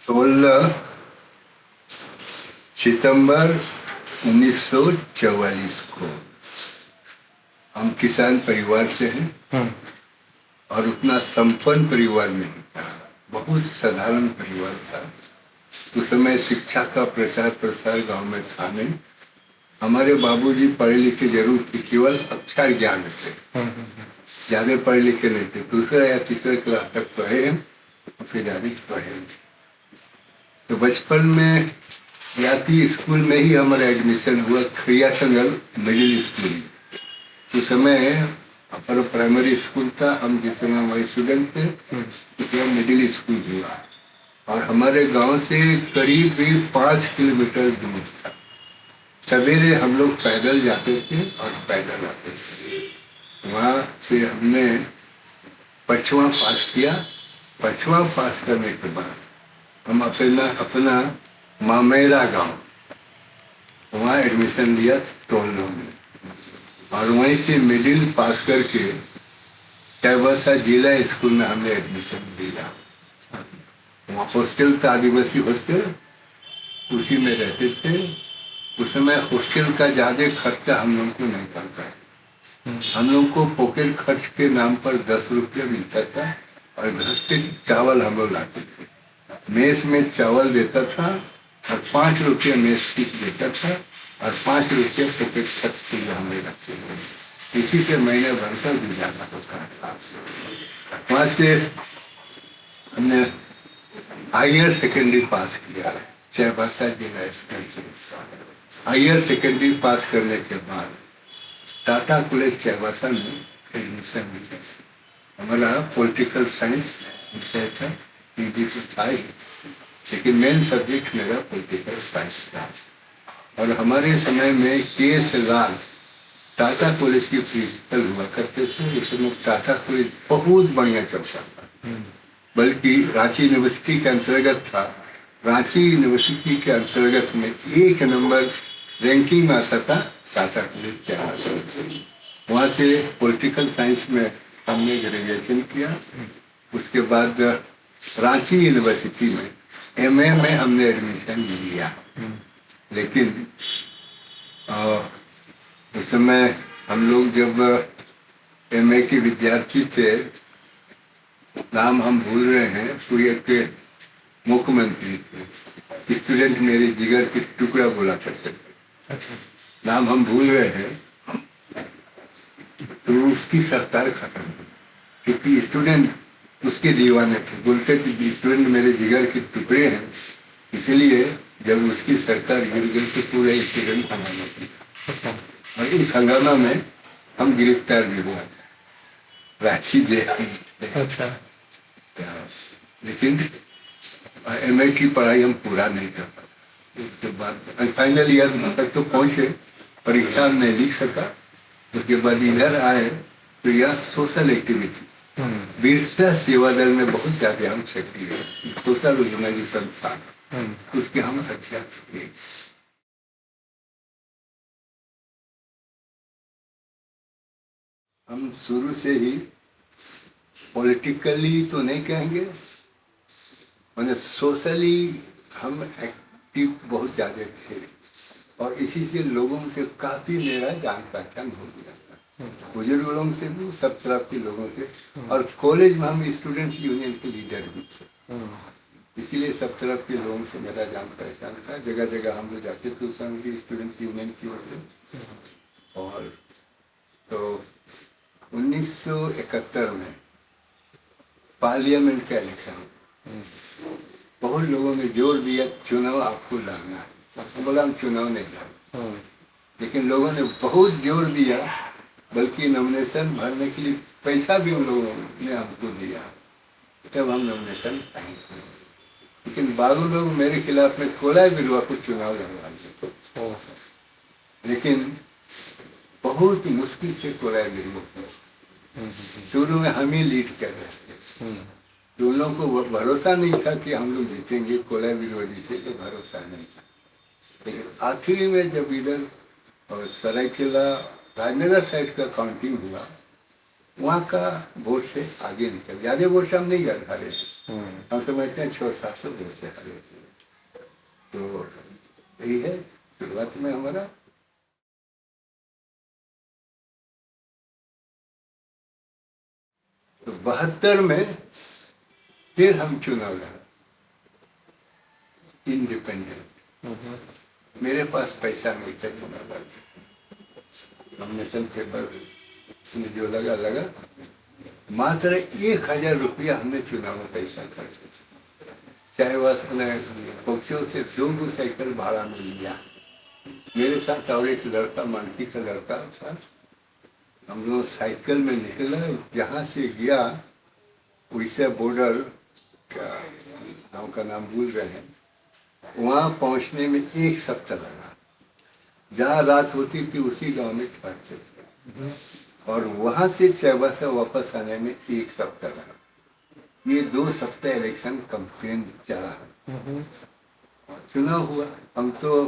16 सितंबर 1944 को हम किसान परिवार से हैं और उतना संपन्न परिवार नहीं था, बहुत साधारण परिवार था। उस समय शिक्षा का प्रचार प्रसार गांव में था नहीं। हमारे बाबूजी पढ़े लिखे जरूर थे, केवल अक्षर ज्ञान से, ज्यादा पढ़े लिखे नहीं थे। दूसरा या तीसरा क्लास तक पढ़े हैं, उससे ज्यादा पढ़े हैं। तो बचपन में जाती स्कूल में ही हमारा एडमिशन हुआ, खरिया संगल मिडिल स्कूल। उस समय अपर प्राइमरी स्कूल था, हम जिस समय हमारे स्टूडेंट थे उसमें मिडिल स्कूल हुआ और हमारे गांव से करीब 5 किलोमीटर दूर था। सवेरे हम लोग पैदल जाते थे और पैदल आते थे। वहाँ से हमने 5वां पास किया। 5वां पास करने के बाद हम अपना मामेरा गांव वहाँ एडमिशन लिया टोलनो में और वहीं से मिडिल पास करके कैबसा जिला स्कूल में हमने एडमिशन लिया। वहाँ हॉस्टल था, आदिवासी हॉस्टल, उसी में रहते थे। उस समय हॉस्टल का ज़्यादा खर्चा हम लोग को नहीं पड़ता है। हम लोग को पॉकेट खर्च के नाम पर 10 रुपया मिलता था और घर से चावल हम लोग लाते थे। मेस में चावल देता था और 5 रुपये मेस फीस देता था और 5 रुपये पॉकेट खर्च के लिए हमें रखते थे। इसी से महीने भर का गुजारा होता था। वहाँ से हमने हायर सेकेंडरी पास किया, चाईबासा जिला स्कूल से। हायर सेकेंडरी पास करने के बाद टाटा कॉलेज चाईबासा में एडमिशन लिया। हमारा पॉलिटिकल साइंस विषय था, हिंदी तो था ही, लेकिन मेन सब्जेक्ट मेरा पॉलिटिकल साइंस था। और हमारे समय में के.एस. लाल टाटा कॉलेज की प्रिंसिपल हुआ करते थे। उस समय टाटा कॉलेज बहुत बढ़िया चलता था, बल्कि रांची यूनिवर्सिटी के अंतर्गत था। रांची यूनिवर्सिटी के अंतर्गत में 1 नंबर रैंकिंग में आता था टाटा कॉलेज चाईबासा। वहाँ से पॉलिटिकल साइंस में हमने ग्रेजुएशन किया। उसके बाद रांची यूनिवर्सिटी में एमए में हमने एडमिशन लिया। लेकिन उस समय हम लोग जब एमए के विद्यार्थी थे, नाम हम भूल रहे हैं, पूरे के मुख्यमंत्री थे, स्टूडेंट मेरे जिगर के टुकड़ा बोला करते थे। नाम हम भूल रहे हैं। तो उसकी सरकार खत्म हुई क्योंकि स्टूडेंट उसके दीवाने थे, बोलते थे स्टूडेंट मेरे जिगर के टुकड़े हैं। इसलिए जब उसकी सरकार गिर गई तो पूरे स्टूडेंट हंगामा किया और इस हंगामा में हम गिरफ्तार भी हुआ था रांची जेल में। लेकिन एमए की पढ़ाई हम पूरा नहीं कर पाए। उसके बाद फाइनल ईयर तक तो पहुँचे, परीक्षा नहीं लिख सका। उसके बाद इधर आए तो यह सोशल एक्टिविटी, बिरसा सेवा दल में बहुत ज्यादा हम सक्रिय है, सोशल ऑर्गेनाइजेशन था, उसके हम अध्यक्ष थे। हम शुरू से ही पॉलिटिकली तो नहीं कहेंगे, मतलब सोशली हम एक्टिव बहुत ज़्यादा थे और इसी से लोगों से काफ़ी मेरा जान पहचान हो गया था, बुजुर्ग लोगों से भी, सब तरह के लोगों से। और कॉलेज में हम स्टूडेंट यूनियन के लीडर भी थे, इसीलिए सब तरफ के लोगों से मेरा जान पहचान था। जगह जगह हम लोग जाते थे उस समय स्टूडेंट यूनियन की ओर से। और तो 1971 में पार्लियामेंट का इलेक्शन, बहुत लोगों ने जोर दिया चुनाव आपको लड़ना है। तो बोला हम चुनाव नहीं लड़, लेकिन लोगों ने बहुत जोर दिया, बल्कि नॉमिनेशन भरने के लिए पैसा भी उन लोगों ने हमको दिया, तब हम नॉमिनेशन पाए। लेकिन बाबू लोग मेरे खिलाफ में कोला बिरवा को चुनाव लड़वा दिए, लेकिन बहुत मुश्किल से कोला बिरवा शुरू में हम ही लीड कर रहे थे। तो उन लोगों को भरोसा नहीं था कि हम लोग जीतेंगे, कोला विरोधी थे तो भरोसा नहीं था। लेकिन आखिरी में जब इधर और सरायकेला राजनगर साइड का काउंटिंग हुआ, वहाँ का वोट से आगे निकल, ज़्यादा वोट से हम नहीं कर पा रहे थे, हम समझते हैं 600-700 वोट से हारे थे। तो यही है शुरुआत में हमारा। तो 72 में फिर हम चुनाव लड़ा, इंडिपेंडेंट। मेरे पास पैसा नहीं था चुनाव लड़ा, नॉमिनेशन पेपर में जो लगा मात्र 1000 रुपया हमने चुनाव में पैसा खर्च किया, चाहे वह पक्षियों से 2 साइकिल भाड़ा में लिया। मेरे साथ और एक लड़का, मानकी का लड़का था, हम लोग साइकिल में निकला, जहाँ से गया उड़ीसा बॉर्डर, क्या गाँव का नाम भूल रहे हैं, वहाँ पहुँचने में 1 सप्ताह लगा। जहाँ रात होती थी उसी गांव में ठहरते थे, और वहाँ से चाईबासा वापस आने में 1 सप्ताह लगा। ये 2 सप्ताह इलेक्शन कैंपेन चला, चुनाव हुआ। हम तो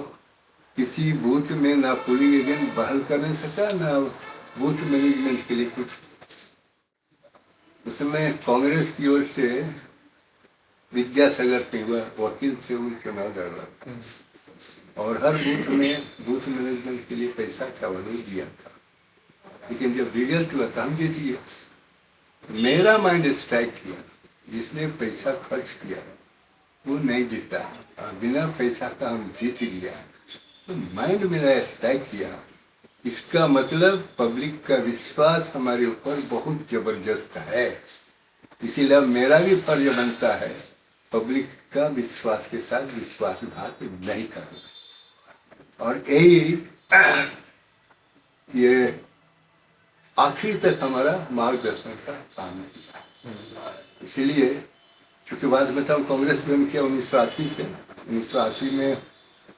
किसी बूथ में ना पोलिंग एजेंट बहाल कर नहीं सका, ना बूथ मैनेजमेंट के लिए कुछ। उसमें कांग्रेस की ओर से विद्यासागर पेवा वकील से वो चुनाव लड़ रहा था, और हर बूथ में बूथ मैनेजमेंट के लिए पैसा था, वो नहीं दिया था। लेकिन जब रिजल्ट हुआ तो हम जीत गए। मेरा माइंड स्ट्राइक किया, जिसने पैसा खर्च किया वो नहीं जीता, बिना पैसा का हम जीत गया। तो माइंड मेरा स्ट्राइक किया, इसका मतलब पब्लिक का विश्वास हमारे ऊपर बहुत जबरदस्त है, इसीलिए मेरा भी फर्ज बनता है पब्लिक का विश्वास के साथ विश्वासघात नहीं करना। और यही ये आखिर तक हमारा मार्गदर्शन का काम है। इसीलिए चूँकि बाद में तो हम कांग्रेस ज्वाइन किया 1980 से। 1980 में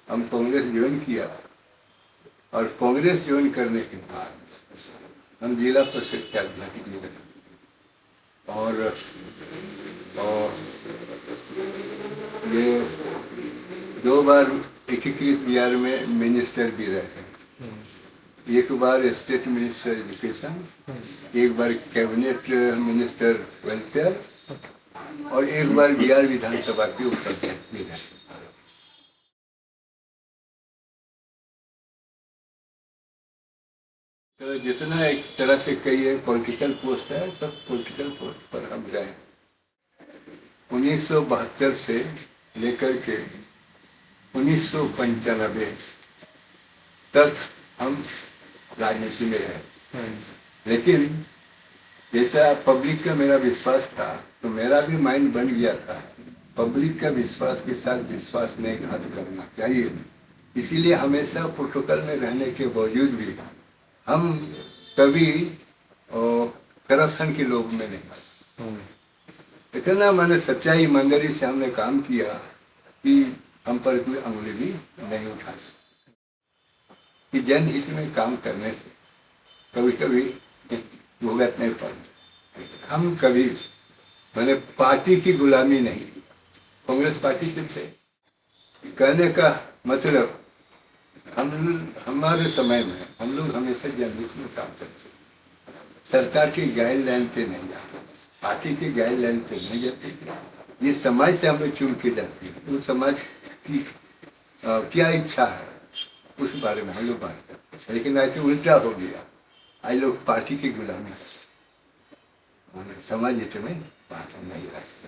हम कांग्रेस ज्वाइन किया, और कांग्रेस ज्वाइन करने के बाद हम जिला परिषद के अध्यक्ष भी रहे, और ये 2 बार एकीकृत बिहार में मिनिस्टर भी रहे। एक बार स्टेट मिनिस्टर एजुकेशन, एक बार कैबिनेट मिनिस्टर वेलफेयर, और एक बार बिहार विधानसभा के उपाध्यक्ष भी रहे। तो जितना एक तरह से कई पॉलिटिकल पोस्ट है, सब पॉलिटिकल पोस्ट पर हम रहे। 1972 से लेकर के 1995 तक हम राजनीति में रहे। लेकिन जैसा पब्लिक का मेरा विश्वास था, तो मेरा भी माइंड बन गया था पब्लिक का विश्वास के साथ विश्वास नहीं घात करना चाहिए। इसीलिए हमेशा प्रोटोकॉल में रहने के बावजूद भी हम कभी करप्शन के लोग में नहीं। इतना मैंने सच्चाई ईमानदारी से हमने काम किया कि हम पर कोई अंगुली भी नहीं उठा कि जनहित में काम करने से कभी कभी भुगत नहीं पड़ती। हम कभी मैंने पार्टी की गुलामी नहीं, कांग्रेस पार्टी से थे। कहने का मतलब हमारे समय में हम लोग हमेशा जनहित में काम करते, सरकार की गाइडलाइन पे नहीं जाते, पार्टी की गाइडलाइन पे नहीं जाते। ये समाज से हमें चुन के जाती है, उस समाज की क्या इच्छा है उस बारे में हम लोग बात करते हैं। लेकिन आज तो उल्टा हो गया, आज लोग पार्टी की गुलामी, समाज हित में बात नहीं रखते।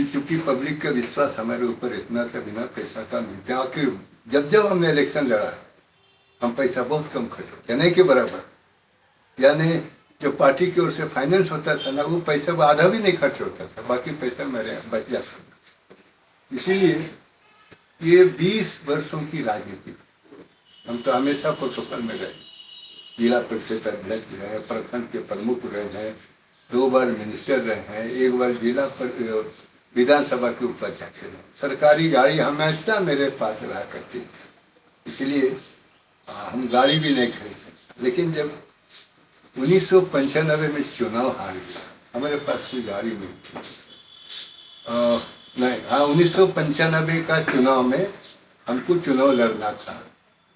क्योंकि पब्लिक का विश्वास हमारे ऊपर इतना था, बिना पैसा का मिलता कि जब जब हमने इलेक्शन लड़ा हम पैसा बहुत कम खर्च होता, नहीं के बराबर। यानी जो पार्टी की ओर से फाइनेंस होता था ना, वो पैसा आधा भी नहीं खर्च होता था, बाकी पैसा मेरे बच जाता। इसीलिए ये 20 वर्षों की राजनीति हम तो हमेशा प्रोटोकॉल में रहे। जिला परिषद अध्यक्ष रहे, प्रखंड के प्रमुख रहे हैं, 2 बार मिनिस्टर रहे हैं, 1 बार जिला विधानसभा के उपाध्यक्ष रहे। सरकारी गाड़ी हमेशा मेरे पास रहा करती थी, इसलिए हम गाड़ी भी नहीं खरीद सकते। लेकिन जब 1995 में चुनाव हार गया, हमारे पास कोई गाड़ी नहीं थी। नहीं, हाँ, 1995 का चुनाव में हमको चुनाव लड़ना था,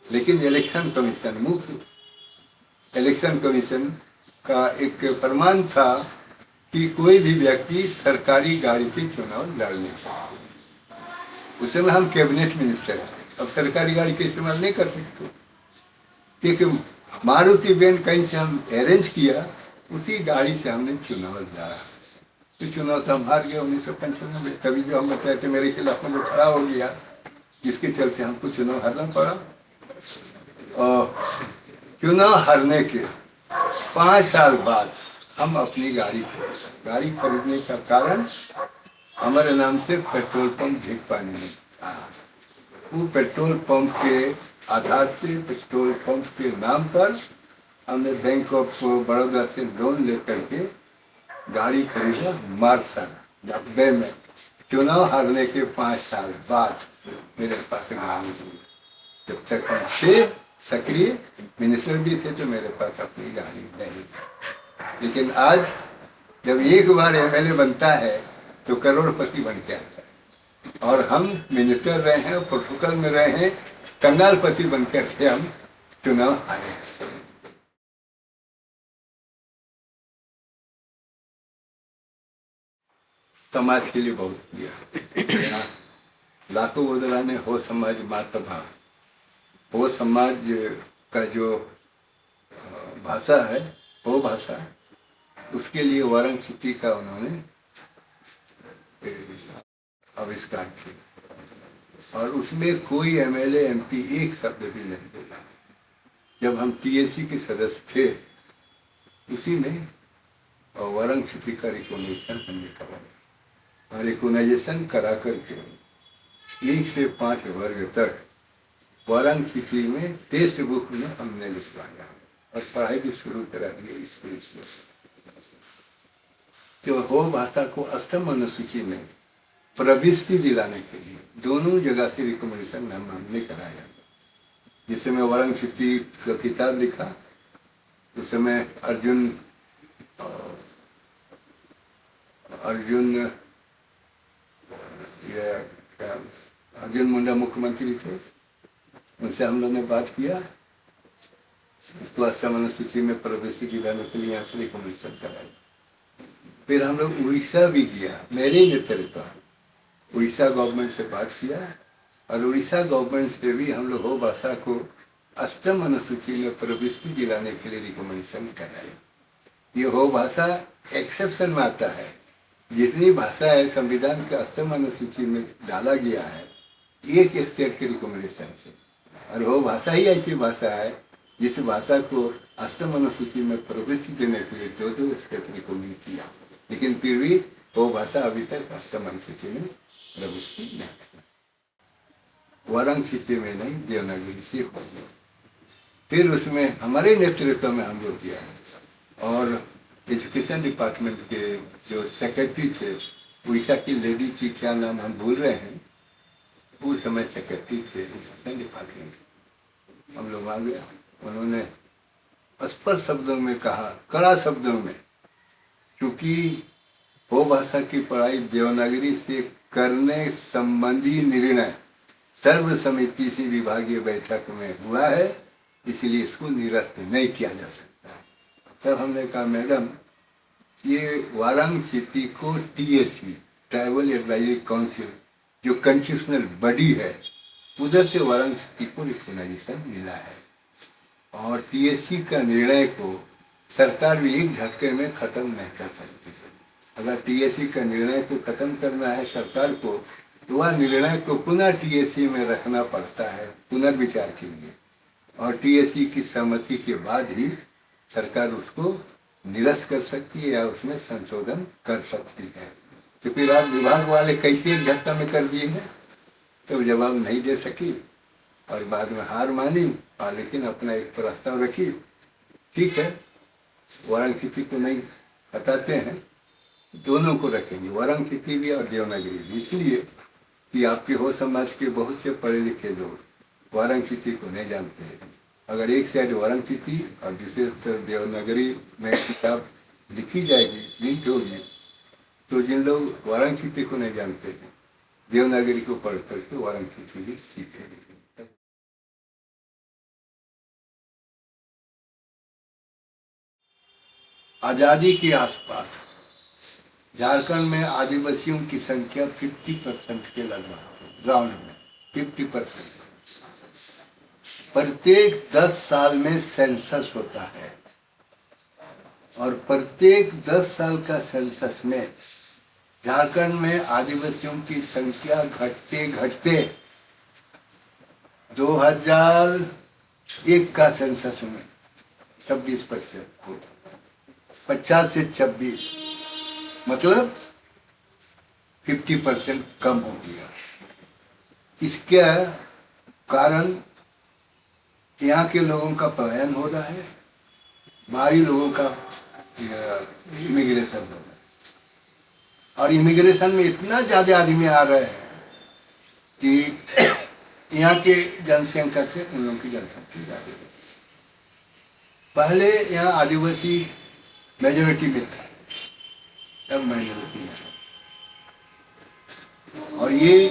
लेकिन इलेक्शन कमीशन, मुख्य इलेक्शन कमीशन का एक फरमान था कि कोई भी व्यक्ति सरकारी गाड़ी से चुनाव लड़ नहीं सकता। उस समय हम कैबिनेट मिनिस्टर थे, अब सरकारी गाड़ी का इस्तेमाल नहीं कर सकते, क्योंकि मारुति वैन कहीं से हम अरेंज किया, उसी गाड़ी से हमने चुनाव लड़ा। तो चुनाव तो हम हार गए 1995 में। तभी जो हम बताए थे मेरे खिलाफ में जो खड़ा हो गया, जिसके चलते हमको चुनाव हारना पड़ा। और चुनाव हारने के 5 साल बाद हम अपनी गाड़ी खरीदने का कारण हमारे नाम से पेट्रोल पंप भीख पानी में था। वो पेट्रोल पंप के आधार से, पेट्रोल पंप के नाम पर हमने बैंक ऑफ बड़ौदा से लोन लेकर के गाड़ी खरीदा मार्शल, डब्बे में। चुनाव हारने के 5 साल बाद मेरे पास गाड़ी थी। जब तक हम थे सक्रिय मिनिस्टर भी थे तो मेरे पास अपनी गाड़ी नहीं थी। लेकिन आज जब एक बार एमएलए बनता है तो करोड़पति बन के आता है, और हम मिनिस्टर रहे हैं, प्रोटोकॉल में रहे हैं, कंगालपति बनकर के हम चुनाव हारे। समाज के लिए बहुत किया। लाखों बदला ने हो समाज मातभा, हो समाज का जो भाषा है, हो भाषा, उसके लिए वाराणसी का उन्होंने आविष्कार किया, और उसमें कोई एमएलए एमपी एक शब्द भी नहीं बोला। जब हम टीएसी के सदस्य थे, उसी में वाराणसी का रिकॉग्निशन हमने कराया, और रिकॉग्नाइजेशन करा करके 1 से 5 वर्ग तक वाराणसी में टेक्स्ट बुक में हमने लिखवाया और पढ़ाई भी शुरू करा दी स्कूल में। तो हो भाषा को अष्टम अनुसूची में प्रविष्टि दिलाने के लिए दोनों जगह से रिकमेंडेशन हमने कराया। जिस समय वाराणसी का किताब लिखा, उस समय अर्जुन मुंडा मुख्यमंत्री थे, उनसे हम लोग ने बात किया, उसको अष्टम अनुसूची में प्रवेश दिलाने के लिए यहाँ से रिकमेंडेशन कराया। फिर हम लोग उड़ीसा भी गया, मेरे नेतृत्व उड़ीसा गवर्नमेंट से बात किया, और उड़ीसा गवर्नमेंट से भी हम लोग हो भाषा को अष्टम अनुसूची में प्रविष्टि दिलाने के लिए रिकमेंडेशन कराया। ये हो भाषा एक्सेप्शन में आता है, जितनी भाषा है संविधान के अष्टम अनुसूची में डाला गया है एक स्टेट के रिकमेंडेशन से, और वो भाषा ही ऐसी भाषा है जिस भाषा को अष्टम अनुसूची में प्रविष्टि देने के लिए 2 स्टेट रिकमेंड किया, लेकिन फिर भी वो भाषा अभी तक अष्टम अनुसूची में प्रविष्टि नहीं। वाराणसी में नहीं, देवनागरी से हो गया। फिर उसमें हमारे नेतृत्व में हम लोग किया, और एजुकेशन डिपार्टमेंट के जो सेक्रेटरी थे, उड़ीसा की लेडी थी, क्या नाम हम भूल रहे हैं, उस समय सेक्रेटरी थे एजुकेशन डिपार्टमेंट। हम लोग आ गया, उन्होंने स्पष्ट शब्दों में कहा, कड़ा शब्दों में, क्योंकि हो भाषा की पढ़ाई देवनागरी से करने संबंधी निर्णय सर्व समिति से विभागीय बैठक में हुआ है, इसलिए इसको निरस्त नहीं किया जा सकता। तब हमने कहा, मैडम ये वाराणसी को टीएसी, ट्राइबल एडवाइजरी काउंसिल, जो कॉन्स्टिट्यूशनल बॉडी है, उधर से वाराणसी को रिकॉग्नाइजेशन मिला है, और टीएसी का निर्णय को सरकार भी एक झटके में खत्म नहीं कर सकती। अगर टीएसी का निर्णय को खत्म करना है सरकार को, तो वह निर्णय को पुनः टीएसी में रखना पड़ता है पुनर्विचार के लिए, और टीएसी की सहमति के बाद ही सरकार उसको निरस्त कर सकती है या उसमें संशोधन कर सकती है। तो फिर आप विभाग वाले कैसे एक झटका में कर दिए हैं, तो जवाब नहीं दे सकी, और बाद में हार मानी, और लेकिन अपना एक प्रस्ताव रखी, ठीक है वाराणसी को नहीं हटाते हैं, दोनों को रखेंगे, वाराणसी भी और देवनागरी भी, इसलिए कि आपके हो समाज के बहुत से पढ़े लिखे लोग वाराणसी को नहीं जानते हैं। अगर एक साइड वाराणसी और दूसरे तरफ देवनागरी में किताब लिखी जाएगी, प्रिंट होगी, तो जिन लोग वाराणसी को नहीं जानते हैं, देवनागरी को पढ़ करके वाराणसी भी सीखेंगे। आज़ादी के आसपास झारखंड में आदिवासियों की संख्या 50% के लगभग, ग्राउंड में 50%। प्रत्येक 10 साल में सेंसस होता है और प्रत्येक 10 साल का सेंसस में झारखंड में आदिवासियों की संख्या घटते घटते 2001 का सेंसस में 26%, 50 से 26, मतलब 50% कम हो गया। इसके कारण यहाँ के लोगों का पलायन हो रहा है, बाहरी लोगों का इमिग्रेशन हो रहा है, और इमिग्रेशन में इतना ज़्यादा आदमी आ रहे हैं कि यहाँ के जनसंख्या से उन लोगों की जनसंख्या ज़्यादा है। पहले यहाँ आदिवासी मेजोरिटी में था, अब माइनॉरिटी में है, और ये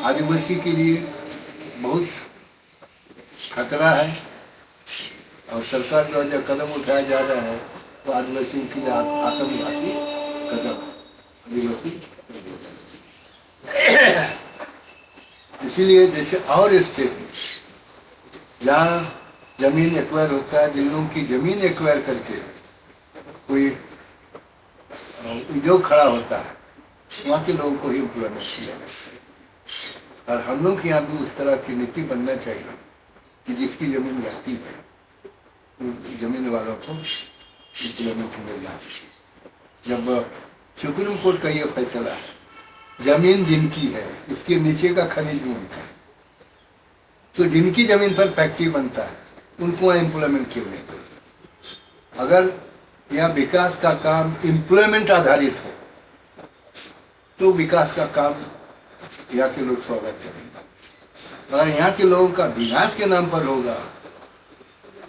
आदिवासी के लिए बहुत खतरा है। और सरकार द्वारा जो कदम उठाया जा रहा है तो आदिवासियों के लिए आत्मघाती कदम आदिवासी। इसीलिए जैसे और स्टेट में जहाँ जमीन एक्वायर होता है, जिन लोगों की जमीन एक्वायर करके कोई उद्योग खड़ा होता है, वहाँ के लोगों को ही एम्प्लॉयमेंट किया जाता है। और हम लोग के यहाँ भी उस तरह की नीति बनना चाहिए कि जिसकी जमीन जाती है जमीन वालों को एम्प्लॉयमेंट मिल जाती। जब सुप्रीम कोर्ट का ये फैसला है, जमीन जिनकी है उसके नीचे का खनिज भी उनका है, तो जिनकी जमीन पर फैक्ट्री बनता है उनको एम्प्लॉयमेंट क्यों नहीं करते? अगर यहाँ विकास का काम एम्प्लॉयमेंट आधारित हो तो विकास का काम यहाँ के लोग स्वागत करेंगे। अगर यहाँ के लोगों का विनाश के नाम पर होगा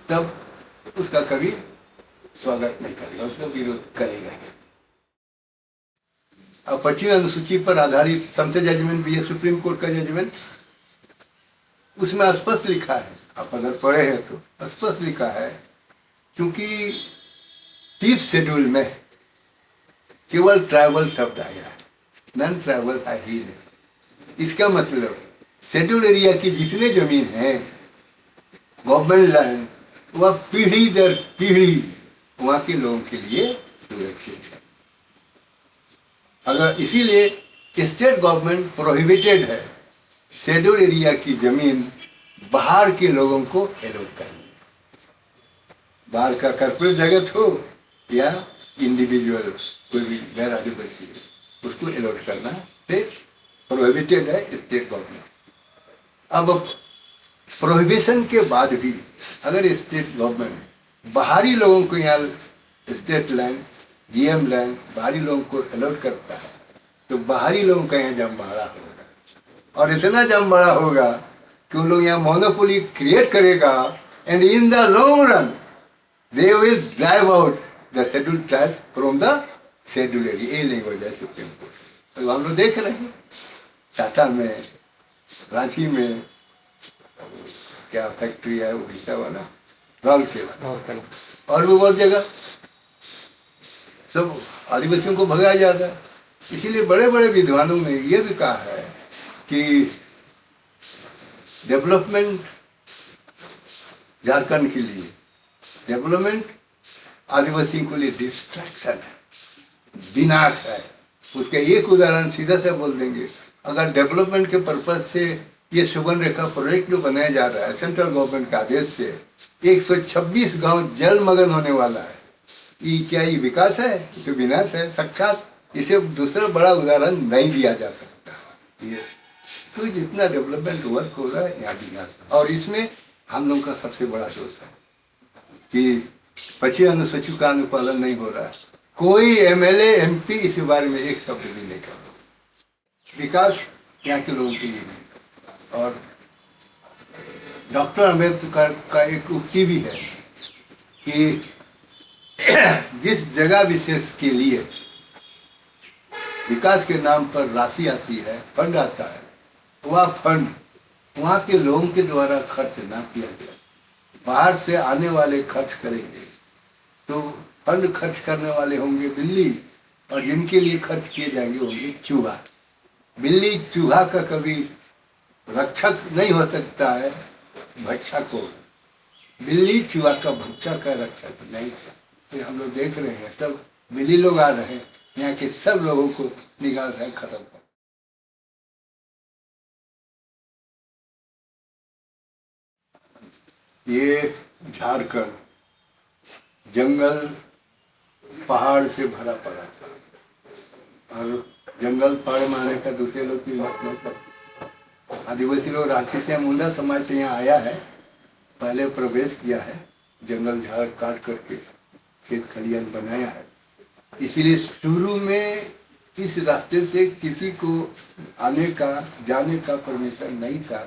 तब उसका कभी स्वागत नहीं करेगा, उसका विरोध करेगा। अब 25वीं अनुसूची पर आधारित समता जजमेंट भी है, सुप्रीम कोर्ट का जजमेंट, उसमें स्पष्ट लिखा है, आप अगर पढ़े हैं तो स्पष्ट लिखा है, क्योंकि 5th शेड्यूल में केवल ट्राइबल शब्द आया है, नॉन ट्राइबल है ही नहीं। इसका मतलब शेड्यूल एरिया की जितने जमीन है गवर्नमेंट लैंड, वह पीढ़ी दर पीढ़ी वहाँ के लोगों के लिए सुरक्षित है। अगर इसीलिए स्टेट गवर्नमेंट प्रोहिबिटेड है शेड्यूल एरिया की जमीन बाहर के लोगों को एलोट करनी, बाहर का कॉर्पोरेट जगत हो या इंडिविजुअल कोई भी गैर आदिवासी उसको एलोट करना प्रोहिबिटेड है स्टेट गवर्नमेंट। अब प्रोहिबिशन के बाद भी अगर स्टेट गवर्नमेंट बाहरी लोगों को यहाँ स्टेट लैंड, जीएम लैंड बाहरी लोगों को एलोट करता है तो बाहरी लोगों का यहाँ जमवाड़ा होगा, और इतना जमवाड़ा होगा कि उन लोग यहाँ मोनोपोली क्रिएट करेगा, and in the long run they will drive out the schedule tribes from the schedule area. ये नहीं हो जाए सुप्रीम कोर्ट। तो हम लोग देख रहे हैं टाटा में, रांची में क्या फैक्ट्री है उड़ीसा वाला, राहुल सेवा, और भी बहुत जगह सब आदिवासियों को भगाया जाता है। इसीलिए बड़े बड़े विद्वानों ने यह भी कहा है कि डेवलपमेंट झारखंड के लिए डेवलपमेंट आदिवासियों के लिए डिस्ट्रैक्शन है, विनाश है। उसके एक उदाहरण सीधा से बोल देंगे, अगर डेवलपमेंट के पर्पज से ये सुगन रेखा प्रोजेक्ट जो बनाया जा रहा है सेंट्रल गवर्नमेंट के आदेश से, 126 गांव जलमग्न होने वाला है, ये क्या ये विकास है? तो विनाश है साक्षात। इसे दूसरा बड़ा उदाहरण नहीं दिया जा सकता। ये तो जितना डेवलपमेंट वर्क हो रहा है यहाँ विनाश है, और इसमें हम लोग का सबसे बड़ा दोष है कि 25 अनुसूची का अनुपालन नहीं हो रहा है। कोई एमएलए एमपी इस बारे में एक शब्द भी नहीं कर रहा। विकास यहाँ के लोगों के लिए नहीं। और डॉक्टर अम्बेडकर का एक उक्ति भी है कि जिस जगह विशेष के लिए विकास के नाम पर राशि आती है, फंड आता है, वह फंड वहाँ के लोगों के द्वारा खर्च ना किया जाए, बाहर से आने वाले खर्च करेंगे। तो फंड खर्च करने वाले होंगे दिल्ली, और जिनके लिए खर्च किए जाएंगे होंगे चूहा। बिल्ली चूहा का कभी रक्षक नहीं हो सकता है, भक्षक हो। बिल्ली चूहा का भक्षक का रक्षक नहीं था। फिर हम लोग देख रहे हैं सब बिल्ली लोग आ रहे हैं, यहाँ के सब लोगों को निकाल रहे हैं, खत्म कर। ये झारखंड जंगल पहाड़ से भरा पड़ा था, और जंगल पहाड़ में आने का दूसरे लोग की बात नहीं करते। आदिवासी लोग रांची से, मुंडा समाज से यहाँ आया है, पहले प्रवेश किया है, जंगल झाड़ काट करके खेत खलियान बनाया है। इसीलिए शुरू में इस रास्ते से किसी को आने का जाने का परमिशन नहीं था।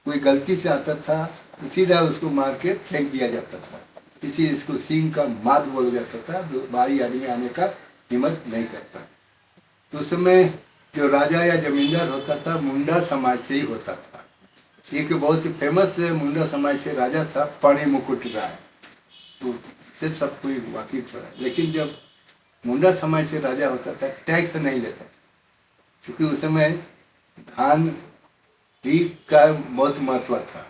कोई गलती से आता था सीधा उसको मार के फेंक दिया जाता था, इसीलिए इसको सिंह का मात बोला जाता था। बाहरी आदमी आने का हिम्मत नहीं करता। तो उस समय जो राजा या जमींदार होता था मुंडा समाज से ही होता था। एक बहुत ही फेमस मुंडा समाज से राजा था पाणी मुकुट राय, तो से सब कोई वाकिफ था। लेकिन जब मुंडा समाज से राजा होता था टैक्स नहीं लेता, क्योंकि उस समय धान ही का बहुत महत्व था।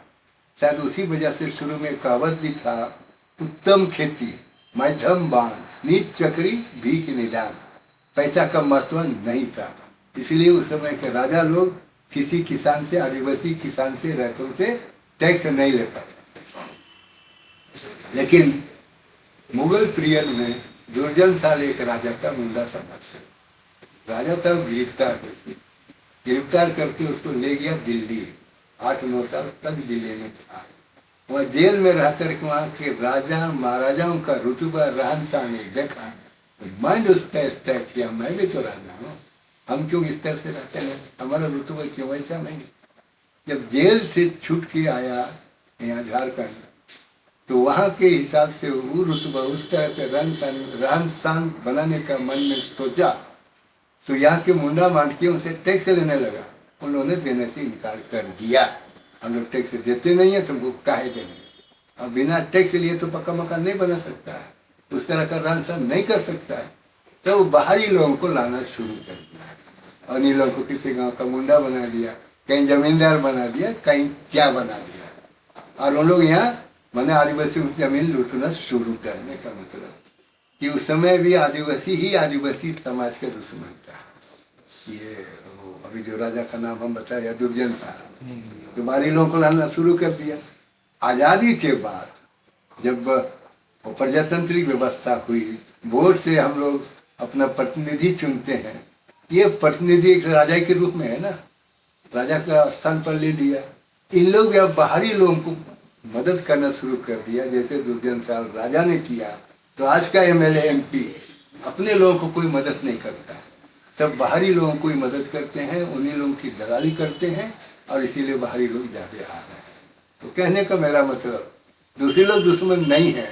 शायद उसी वजह से शुरू में कहावत भी था, उत्तम खेती मध्यम बाण नीच चक्री भीख निदान। पैसा का महत्व नहीं था, इसलिए उस समय के राजा लोग किसी किसान से, आदिवासी किसान से, रहतों से टैक्स नहीं ले पाते। लेकिन मुगल पीरियड में दुर्जन साल एक राजा था मुंडा समाज से। राजा था गिरफ्तार करके उसको ले गया दिल्ली। 8-9 साल तक दिल्ली में था। वहाँ जेल में रह करके वहाँ के राजा महाराजाओं का रुतबा रहन सहन देखा, माइंड उसका स्टैक किया, मैं भी तो राजा हूँ, हम क्यों इस तरह से रहते हैं, हमारा रुतबा क्यों ऐसा नहीं। जब जेल से छूट के आया यहाँ झारखंड, तो वहाँ के हिसाब से वो रुतबा उस तरह से रहन सहन बनाने का मन में सोचा, तो यहाँ के मुंडा मांडकियों से टैक्स लेने लगा। उन्होंने देने से इनकार कर दिया, हम लोग टैक्स देते नहीं है, तुमको काहे देंगे, और बिना टैक्स लिए तो पक्का मकान नहीं बना सकता है, उस तरह का रहन सहन नहीं कर सकता है। तो वो बाहरी लोगों को लाना शुरू कर दिया, और इन लोगों को किसी गाँव का मुंडा बना दिया, कहीं जमींदार बना दिया, कहीं क्या बना दिया। और उन लोग यहाँ मैंने आदिवासी उस जमीन लूटना शुरू करने का मतलब कि उस समय भी आदिवासी ही आदिवासी समाज का दुश्मन था। ये अभी जो राजा का नाम हम बताया दुर्जन साहब, तो बाहरी लोगों को लाना शुरू कर दिया। आज़ादी के बाद जब प्रजातंत्रिक व्यवस्था हुई, वोट से हम लोग अपना प्रतिनिधि चुनते हैं, ये प्रतिनिधि एक राजा के रूप में है ना, राजा का स्थान पर ले लिया। इन लोग अब बाहरी लोगों को मदद करना शुरू कर दिया, जैसे दुर्जन साहब राजा ने किया। तो आज का एमएलए एमपी अपने लोगों को कोई मदद नहीं करता, सब बाहरी लोगों को ही मदद करते हैं, उन्हीं लोगों की दलाली करते हैं, और इसीलिए बाहरी लोग ज़्यादा आ रहे हैं। तो कहने का मेरा मतलब दूसरे लोग दुश्मन नहीं है,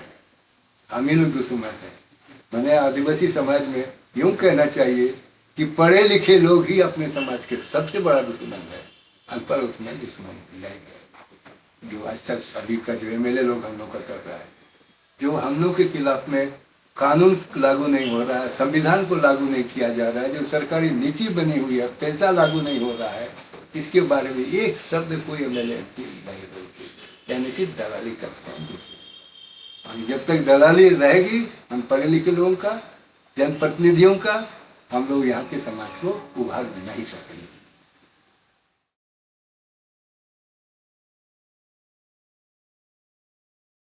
हम ही लोग दुश्मन हैं। मैंने आदिवासी समाज में यूँ कहना चाहिए कि पढ़े लिखे लोग ही अपने समाज के सबसे बड़ा दुश्मन है, अनपढ़ उतना दुश्मन नहीं है। जो आज तक अभी का जो एमएलए लोग हम लोग का कर रहा है, जो हम लोग के खिलाफ में कानून लागू नहीं हो रहा है, संविधान को लागू नहीं किया जा रहा है, जो सरकारी नीति बनी हुई है पैसा लागू नहीं हो रहा है, इसके बारे में एक शब्द कोई एमएलए नहीं बोलते, यानी कि दलाली करते हैं। जब तक दलाली रहेगी हम पढ़े लिखे लोगों का, जनप्रतिनिधियों का, हम लोग यहाँ के समाज को उभार नहीं सकेंगे।